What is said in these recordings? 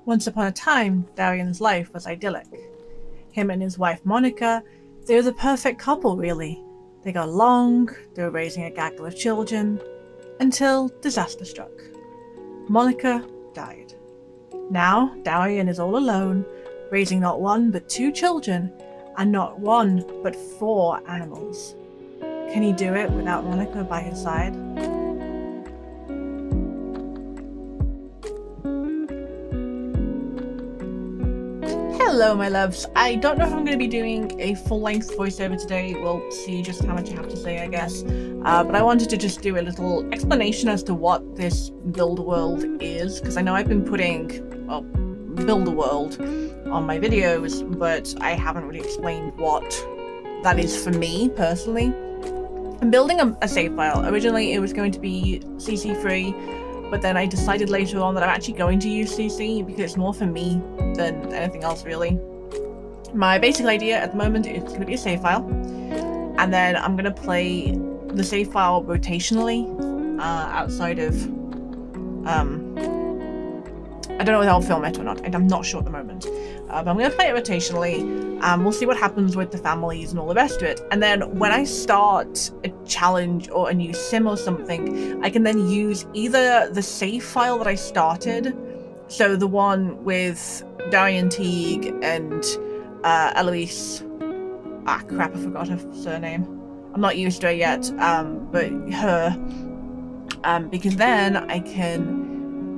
Once upon a time, Darian's life was idyllic. Him and his wife Monica, they were the perfect couple really. They got along, they were raising a gaggle of children, until disaster struck. Monica died. Now, Darian is all alone, raising not one but 2 children, and not 1 but 4 animals. Can he do it without Monica by his side? Hello my loves, I don't know if I'm going to be doing a full-length voiceover today, we'll see just how much I have to say I guess, but I wanted to just do a little explanation as to what this Build-A-World is, because I know I've been putting, well, Build-A-World on my videos, but I haven't really explained what that is for me personally. I'm building a save file. Originally it was going to be CC free, but then I decided later on that I'm actually going to use CC because it's more for me than anything else really. My basic idea at the moment is going to be a save file, and then I'm going to play the save file rotationally outside of I don't know whether I'll film it or not, and I'm not sure at the moment. But I'm going to play it rotationally, and we'll see what happens with the families and all the rest of it. And then when I start a challenge or a new sim or something, I can then use either the save file that I started, so the one with Darian, Teague, and Eloise. Ah, crap, I forgot her surname. I'm not used to her yet, but her. Because then I can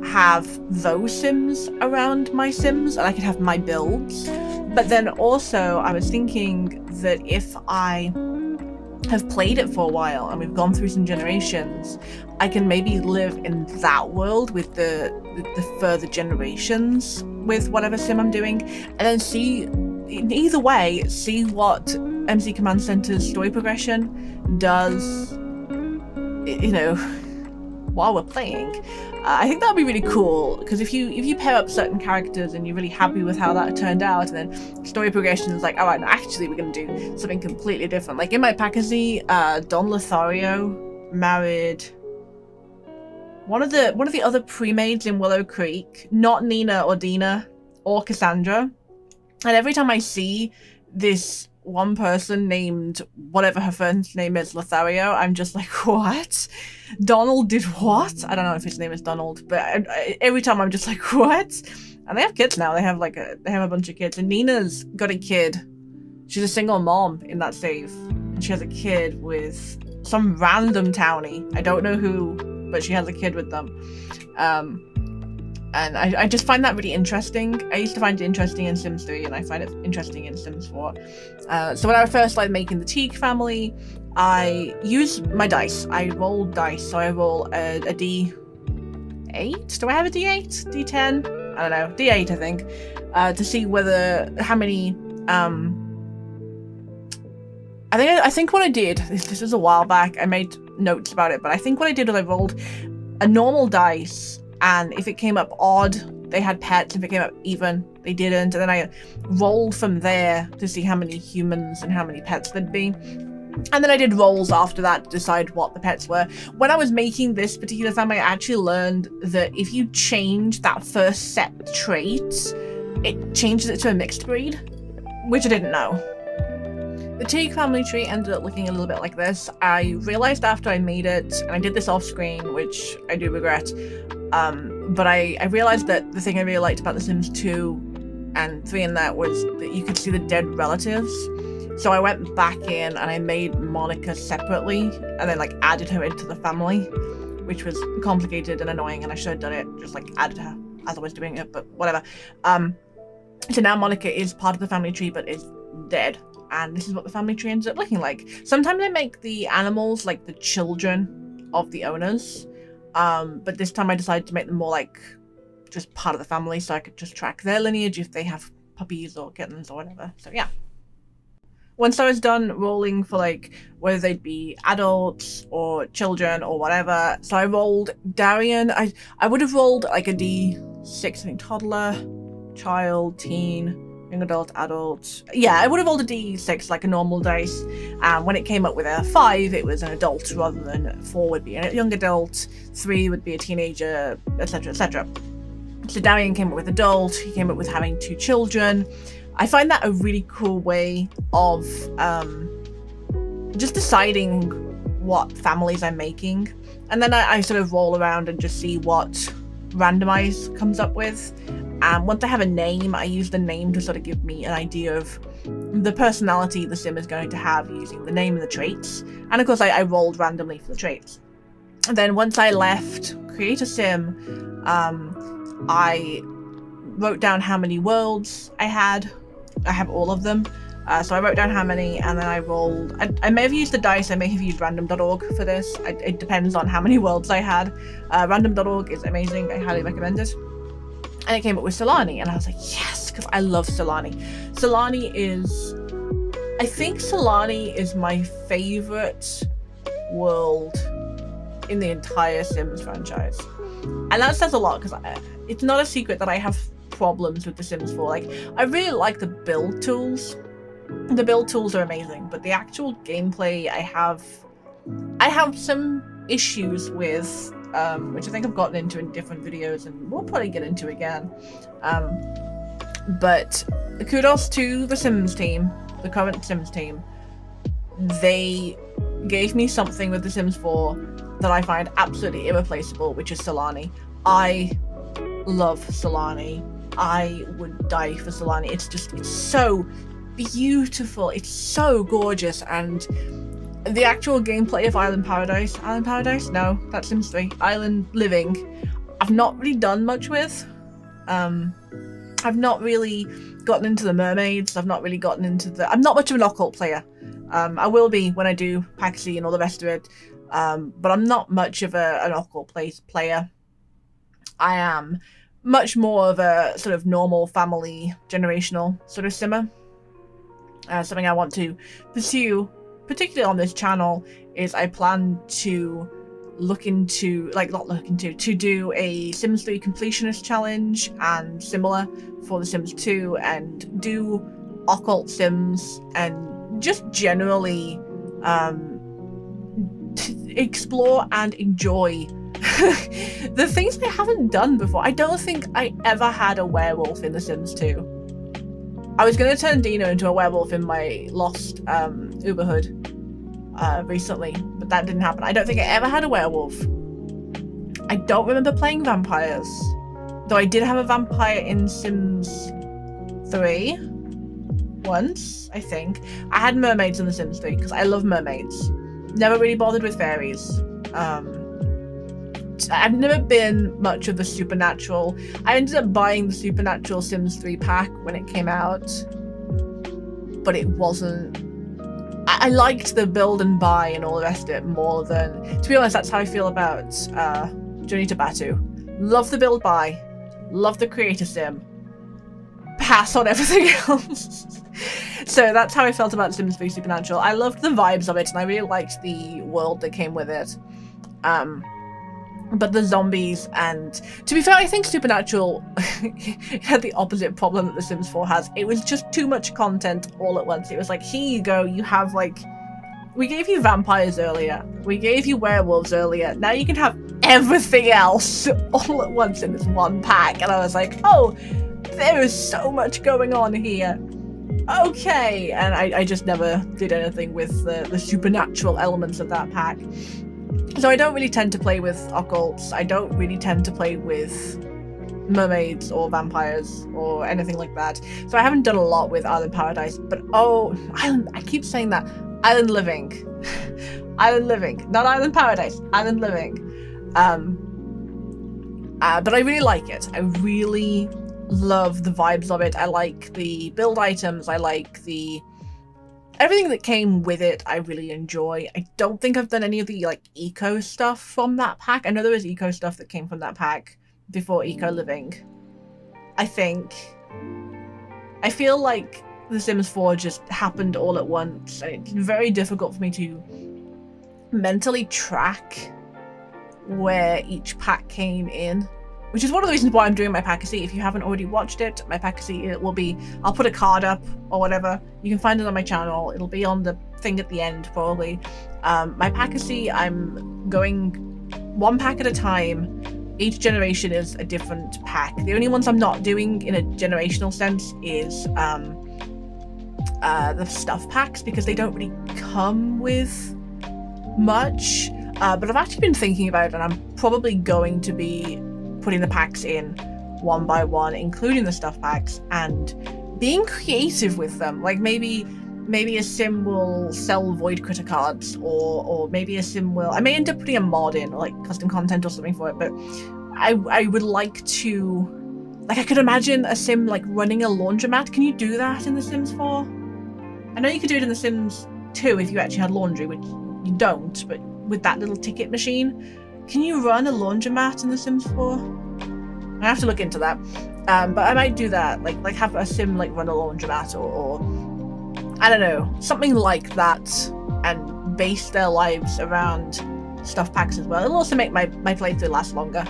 have those sims around my sims and I could have my builds. But then also I was thinking that if I have played it for a while and we've gone through some generations, I can maybe live in that world with the further generations with whatever sim I'm doing, and then see, either way, see what MC Command Center's story progression does, you know, while we're playing. I think that would be really cool, because if you pair up certain characters and you're really happy with how that turned out, and then story progression is like, alright, no, actually we're going to do something completely different. Like in my Packasy, Don Lothario married one of the other pre-maids in Willow Creek, not Nina or Dina or Cassandra, and every time I see this one person named whatever her first name is, Lothario, I'm just like, what? Donald did what? I don't know if his name is Donald, but every time I'm just like, what? And they have kids now. They have a bunch of kids, and Nina's got a kid. She's a single mom in that save, and she has a kid with some random townie. I don't know who, but she has a kid with them. And I just find that really interesting. I used to find it interesting in Sims 3, and I find it interesting in Sims 4. So when I first started making the Teague family, I use my dice. I roll dice. So I roll a D8? Do I have a D8? D10? I don't know. D8, I think. To see how many... I think what I did, this was a while back, I made notes about it, but I think what I did was I rolled a normal dice, and if it came up odd, they had pets. If it came up even, they didn't. And then I rolled from there to see how many humans and how many pets there'd be. And then I did rolls after that to decide what the pets were. When I was making this particular family, I actually learned that if you change that first set trait, it changes it to a mixed breed, which I didn't know. The Teague family tree ended up looking a little bit like this. I realized after I made it, and I did this off screen, which I do regret, but I realized that the thing I really liked about The Sims 2 and 3 and that was that you could see the dead relatives. So I went back in and I made Monica separately and then like added her into the family, which was complicated and annoying, and I should have done it, just like added her as I was doing it, but whatever. So now Monica is part of the family tree but is dead, and this is what the family tree ends up looking like. Sometimes I make the animals like the children of the owners, but this time I decided to make them more like just part of the family, so I could just track their lineage if they have puppies or kittens or whatever. So yeah. Once I was done rolling for like whether they'd be adults or children or whatever, so I rolled Darian. I would have rolled like a D6, I think, toddler, child, teen, young adult, adult. Yeah, I would have rolled a D6 like a normal dice. When it came up with a 5, it was an adult rather than 4 would be a young adult, 3 would be a teenager, etc, etc. So Darian came up with adult, he came up with having 2 children. I find that a really cool way of just deciding what families I'm making. And then I sort of roll around and just see what randomize comes up with. And once I have a name, I use the name to sort of give me an idea of the personality the sim is going to have using the name and the traits. And of course I rolled randomly for the traits. And then once I left Create a Sim, I wrote down how many worlds I had. I have all of them. So I wrote down how many, and then I rolled. I may have used the dice, I may have used random.org for this. It depends on how many worlds I had. Random.org is amazing, I highly recommend it. And it came up with Solani, and I was like, yes, because I love Solani. I think Solani is my favorite world in the entire Sims franchise. And that says a lot, because it's not a secret that I have problems with The Sims 4. Like, I really like the build tools. The build tools are amazing, but the actual gameplay I have some issues with, which I think I've gotten into in different videos and we'll probably get into again. But kudos to the Sims team, the current Sims team. They gave me something with The Sims 4 that I find absolutely irreplaceable, which is Solani. I love Solani. I would die for Solani. It's so beautiful, it's so gorgeous, and the actual gameplay of Island Paradise? No, that's Sims 3. Island Living, I've not really done much with. I've not really gotten into the mermaids, I've not really gotten into I'm not much of an occult player. I will be when I do Paxi and all the rest of it, but I'm not much of an occult player. I am much more of a sort of normal family generational sort of simmer. Something I want to pursue, particularly on this channel, is I plan to to do a Sims 3 completionist challenge and similar for The Sims 2, and do occult sims and just generally explore and enjoy the things I haven't done before. I don't think I ever had a werewolf in The Sims 2. I was going to turn Dino into a werewolf in my Lost Uberhood recently, but that didn't happen. I don't think I ever had a werewolf. I don't remember playing vampires, though I did have a vampire in Sims 3 once, I think. I had mermaids in The Sims 3 because I love mermaids. Never really bothered with fairies. I've never been much of the supernatural. I ended up buying the Supernatural Sims 3 pack when it came out, but it wasn't... I liked the build and buy and all the rest of it more than... To be honest, that's how I feel about Journey to Batu. Love the build buy, love the creator sim, pass on everything else. So that's how I felt about Sims 3 Supernatural. I loved the vibes of it, and I really liked the world that came with it. But the zombies, and to be fair, I think Supernatural had the opposite problem that The Sims 4 has. It was just too much content all at once. It was like, here you go, you have like... We gave you vampires earlier. We gave you werewolves earlier. Now you can have everything else all at once in this one pack. And I was like, oh, there is so much going on here. Okay. And I just never did anything with the supernatural elements of that pack. So I don't really tend to play with occults. I don't really tend to play with mermaids or vampires or anything like that. So I haven't done a lot with Island Paradise, but oh, Island, I keep saying that. Island Living. Island Living. Not Island Paradise. Island Living. But I really like it. I really love the vibes of it. I like the build items. I like everything that came with it. I really enjoy. I don't think I've done any of the like eco stuff from that pack. I know there was eco stuff that came from that pack before Eco Living. I feel like The Sims 4 just happened all at once, and it's very difficult for me to mentally track where each pack came in. Which is one of the reasons why I'm doing my Packasy. If you haven't already watched it, my Packasy, it will be... I'll put a card up or whatever. You can find it on my channel. It'll be on the thing at the end, probably. My Packasy, I'm going one pack at a time, each generation is a different pack. The only ones I'm not doing in a generational sense is the stuff packs, because they don't really come with much. But I've actually been thinking about it, and I'm probably going to be putting the packs in one by one, including the stuff packs, and being creative with them. Like maybe a sim will sell void critter cards, or maybe a sim will, I may end up putting a mod in, or like custom content or something for it, but I would like to, like, I could imagine a sim like running a laundromat. Can you do that in The Sims 4? I know you could do it in The Sims 2 if you actually had laundry, which you don't, but with that little ticket machine, can you run a laundromat in The Sims 4? I have to look into that. But I might do that, like have a sim like run a laundromat, or I don't know, something like that, and base their lives around stuff packs as well. It'll also make my playthrough last longer.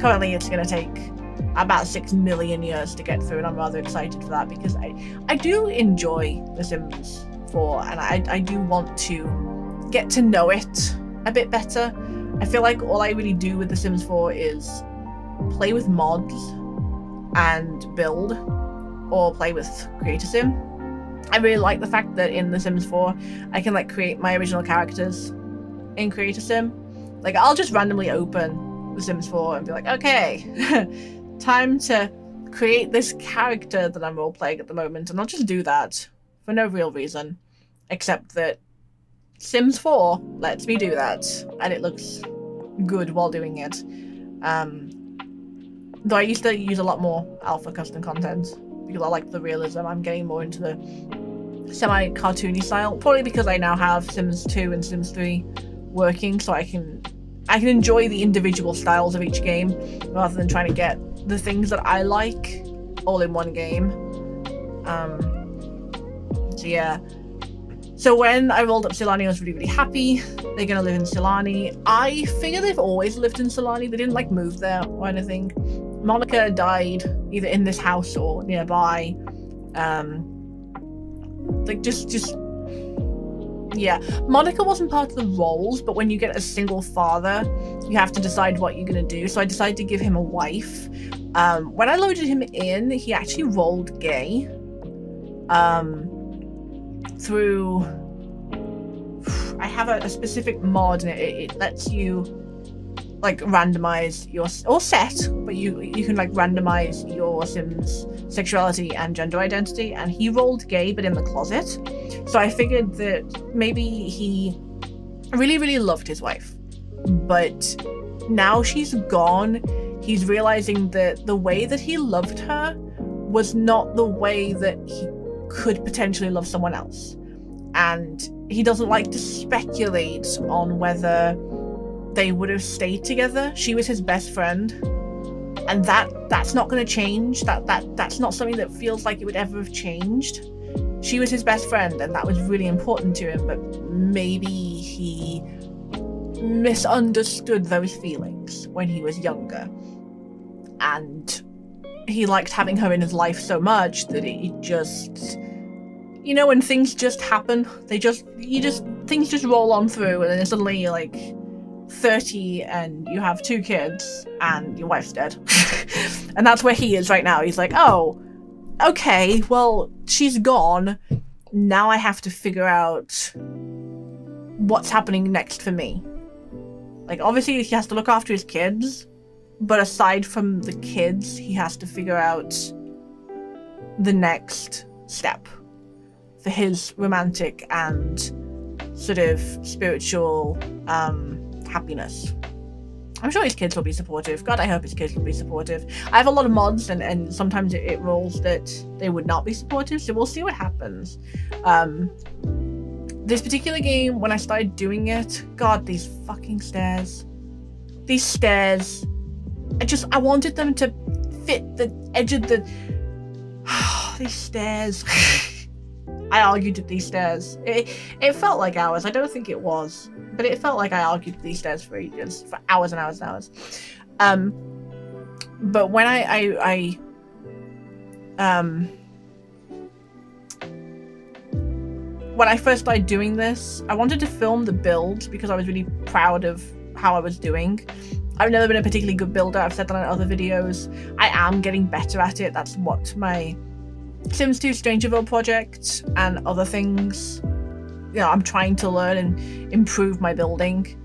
Currently it's going to take about 6 million years to get through, and I'm rather excited for that, because I do enjoy The Sims 4, and I do want to get to know it a bit better. I feel like all I really do with The Sims 4 is play with mods and build, or play with Creator Sim. I really like the fact that in The Sims 4 I can like create my original characters in Creator Sim. Like I'll just randomly open The Sims 4 and be like, okay, time to create this character that I'm role-playing at the moment, and I'll just do that for no real reason, except that Sims 4 lets me do that, and it looks good while doing it. Though I used to use a lot more alpha custom content because I like the realism. I'm getting more into the semi-cartoony style, probably because I now have Sims 2 and Sims 3 working, so I can enjoy the individual styles of each game rather than trying to get the things that I like all in one game. So yeah. So when I rolled up Silani, I was really, really happy. They're gonna live in Silani. I figure they've always lived in Silani. They didn't like move there or anything. Monica died either in this house or nearby. Like just yeah. Monica wasn't part of the roles, but when you get a single father, you have to decide what you're gonna do. So I decided to give him a wife. When I loaded him in, he actually rolled gay. Through, I have a specific mod, and it lets you like randomize your, or set, but you can like randomize your Sim's sexuality and gender identity, and he rolled gay but in the closet. So I figured that maybe he really, really loved his wife, but now she's gone, he's realizing that the way that he loved her was not the way that he could potentially love someone else, and he doesn't like to speculate on whether they would have stayed together. She was his best friend, and that's not going to change. That's not something that feels like it would ever have changed. She was his best friend, and that was really important to him, but maybe he misunderstood those feelings when he was younger, and he liked having her in his life so much that it just, you know, when things just happen, things just roll on through, and then suddenly you're like 30 and you have 2 kids and your wife's dead. And that's where he is right now. He's like, oh, okay, well, she's gone. Now I have to figure out what's happening next for me. Like, obviously he has to look after his kids, but aside from the kids, he has to figure out the next step for his romantic and sort of spiritual happiness. I'm sure his kids will be supportive. God, I hope his kids will be supportive. I have a lot of mods, and sometimes it rolls that they would not be supportive, so we'll see what happens. This particular game, when I started doing it, God, these fucking stairs. These stairs. I wanted them to fit the edge of the... these stairs. I argued with these stairs. It felt like hours. I don't think it was, but it felt like I argued with these stairs for ages, for hours and hours and hours. But when when I first started doing this, I wanted to film the build because I was really proud of how I was doing. I've never been a particularly good builder. I've said that in other videos. I am getting better at it. That's what my Sims 2 Strangerville project and other things, you know, I'm trying to learn and improve my building.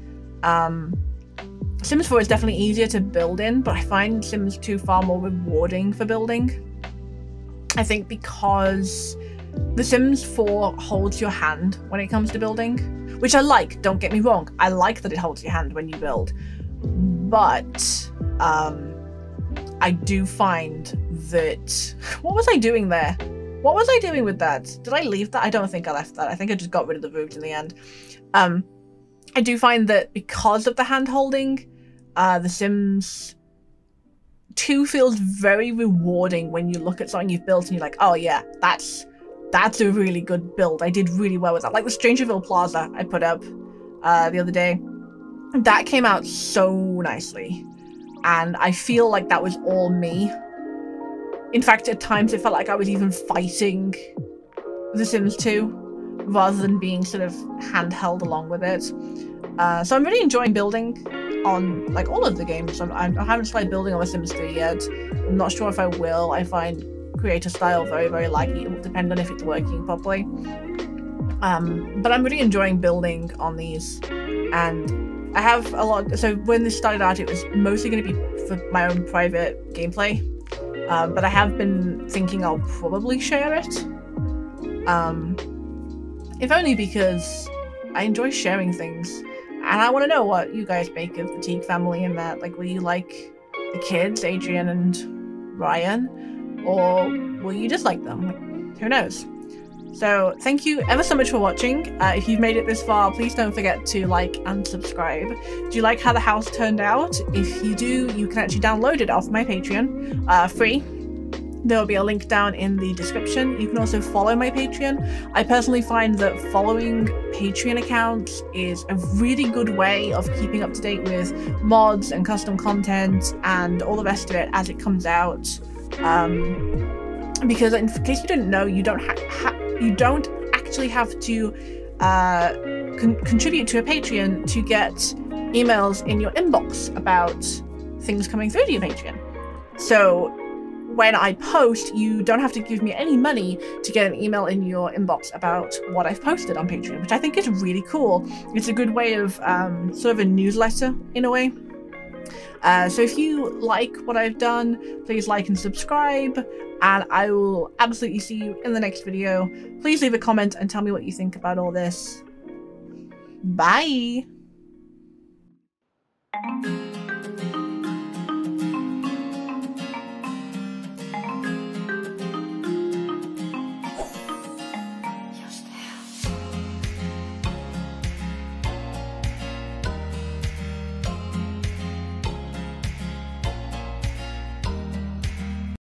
Sims 4 is definitely easier to build in, but I find Sims 2 far more rewarding for building. I think because The Sims 4 holds your hand when it comes to building, which I like, don't get me wrong. I like that it holds your hand when you build, but I do find that... What was I doing there? What was I doing with that? Did I leave that? I don't think I left that. I think I just got rid of the root in the end. I do find that because of the hand holding, The Sims 2 feels very rewarding when you look at something you've built and you're like, oh yeah, that's a really good build. I did really well with that. Like the Strangerville Plaza I put up the other day. That came out so nicely. And I feel like that was all me. In fact, at times it felt like I was even fighting The Sims 2 rather than being sort of handheld along with it. So I'm really enjoying building on like all of the games. I haven't started building on The Sims 3 yet. I'm not sure if I will. I find creator style very, very laggy. It will depend on if it's working properly. But I'm really enjoying building on these, and I have a lot. So when this started out, it was mostly going to be for my own private gameplay, but I have been thinking I'll probably share it, if only because I enjoy sharing things, and I want to know what you guys make of the Teague family and that. Like, will you like the kids, Adrian and Ryan, or will you dislike them? Like, who knows? So thank you ever so much for watching. If you've made it this far, please don't forget to like and subscribe. Do you like how the house turned out? If you do, you can actually download it off my Patreon, free. There will be a link down in the description. You can also follow my Patreon. I personally find that following Patreon accounts is a really good way of keeping up to date with mods and custom content and all the rest of it as it comes out. Because in case you didn't know, you don't actually have to contribute to a Patreon to get emails in your inbox about things coming through to your Patreon. So when I post, you don't have to give me any money to get an email in your inbox about what I've posted on Patreon, which I think is really cool. It's a good way of sort of a newsletter in a way. So if you like what I've done, please like and subscribe, and I will absolutely see you in the next video. Please leave a comment and tell me what you think about all this. Bye!